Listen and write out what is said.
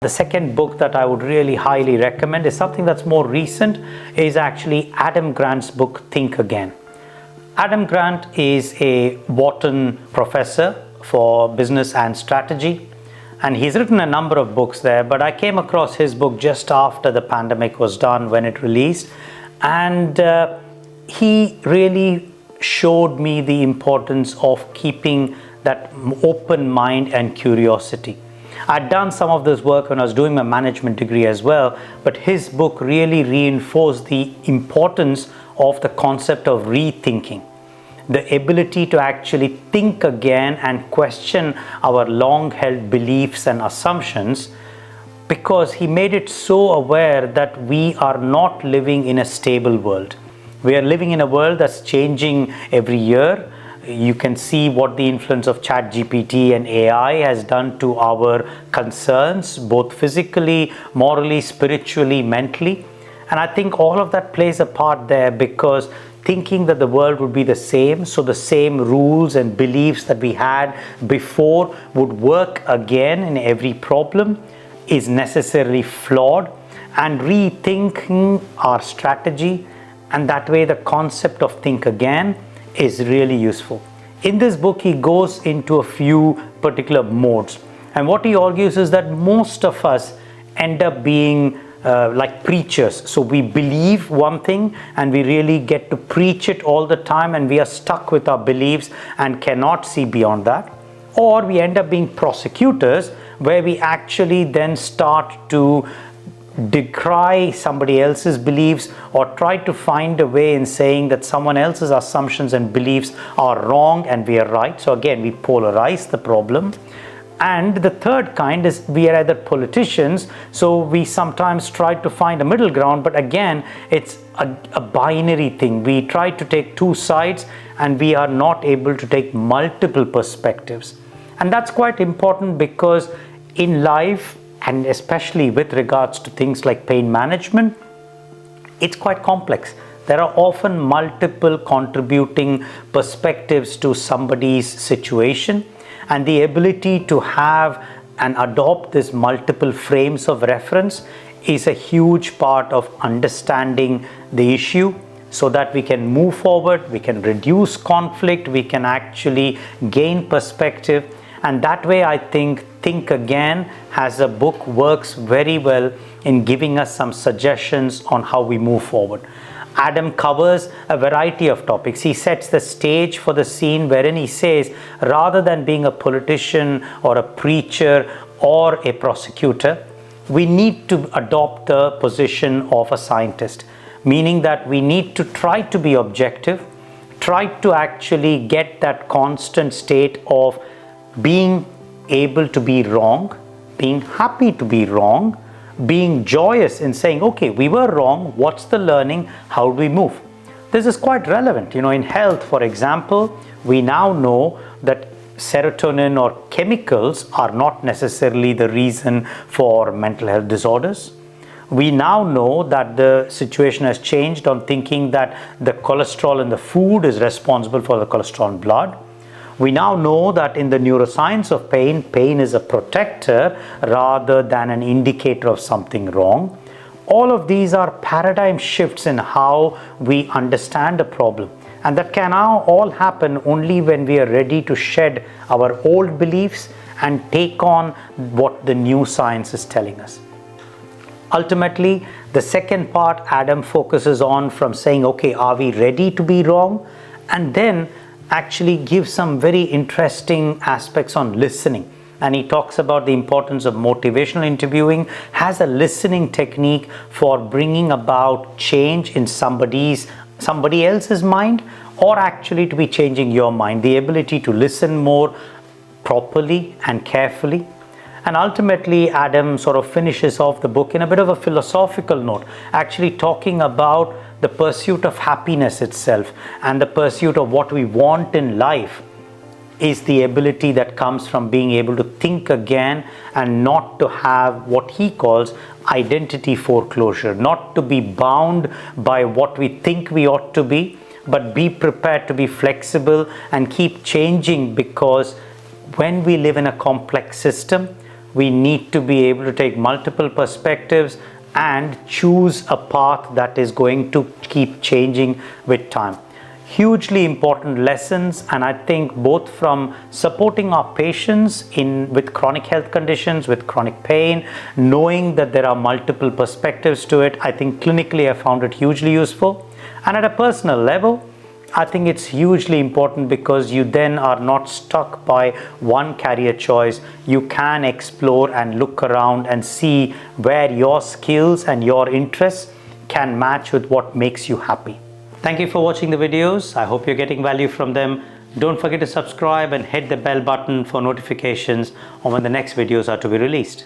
The second book that I would really highly recommend is something that's more recent, is actually Adam Grant's book, Think Again. Adam Grant is a Wharton professor for business and strategy, and he's written a number of books there, but I came across his book just after the pandemic was done, when it released, and he really showed me the importance of keeping that open mind and curiosity. I'd done some of this work when I was doing my management degree as well, but his book really reinforced the importance of the concept of rethinking, the ability to actually think again and question our long-held beliefs and assumptions, because he made it so aware that we are not living in a stable world. We are living in a world that's changing every year. You can see what the influence of ChatGPT and AI has done to our concerns, both physically, morally, spiritually, mentally. And I think all of that plays a part there, because thinking that the world would be the same, so the same rules and beliefs that we had before would work again in every problem, is necessarily flawed, and rethinking our strategy, and that way the concept of think again is really useful. In this book, he goes into a few particular modes, and what he argues is that most of us end up being like preachers. So we believe one thing and we really get to preach it all the time, and we are stuck with our beliefs and cannot see beyond that. Or we end up being prosecutors, where we actually then start to decry somebody else's beliefs, or try to find a way in saying that someone else's assumptions and beliefs are wrong and we are right. So again, we polarize the problem. And the third kind is we are either politicians, so we sometimes try to find a middle ground, but again, it's a binary thing. We try to take two sides and we are not able to take multiple perspectives. And that's quite important, because in life, and especially with regards to things like pain management, it's quite complex. There are often multiple contributing perspectives to somebody's situation, and the ability to have and adopt this multiple frames of reference is a huge part of understanding the issue, so that we can move forward, we can reduce conflict, we can actually gain perspective. And that way, I think Again as a book works very well in giving us some suggestions on how we move forward. Adam covers a variety of topics. He sets the stage for the scene, wherein he says, rather than being a politician or a preacher or a prosecutor, we need to adopt the position of a scientist, meaning that we need to try to be objective, try to actually get that constant state of being able to be wrong, being happy to be wrong, being joyous in saying, okay, we were wrong, what's the learning, how do we move? This is quite relevant. In health, for example, we now know that serotonin or chemicals are not necessarily the reason for mental health disorders. We now know that the situation has changed on thinking that the cholesterol in the food is responsible for the cholesterol in blood. We now know that in the neuroscience of pain, pain is a protector rather than an indicator of something wrong. All of these are paradigm shifts in how we understand a problem. And that can now all happen only when we are ready to shed our old beliefs and take on what the new science is telling us. Ultimately, the second part Adam focuses on, from saying, okay, are we ready to be wrong? And then actually gives some very interesting aspects on listening. And he talks about the importance of motivational interviewing, has a listening technique for bringing about change in somebody else's mind, or actually to be changing your mind, the ability to listen more properly and carefully. And ultimately, Adam sort of finishes off the book in a bit of a philosophical note, actually talking about the pursuit of happiness itself, and the pursuit of what we want in life is the ability that comes from being able to think again, and not to have what he calls identity foreclosure, not to be bound by what we think we ought to be, but be prepared to be flexible and keep changing, because when we live in a complex system, We need to be able to take multiple perspectives and choose a path that is going to keep changing with time. Hugely important lessons, and I think both from supporting our patients with chronic health conditions, with chronic pain, knowing that there are multiple perspectives to it, I think clinically I found it hugely useful. And at a personal level, I think it's hugely important because you then are not stuck by one career choice. You can explore and look around and see where your skills and your interests can match with what makes you happy. Thank you for watching the videos. I hope you're getting value from them. Don't forget to subscribe and hit the bell button for notifications on when the next videos are to be released.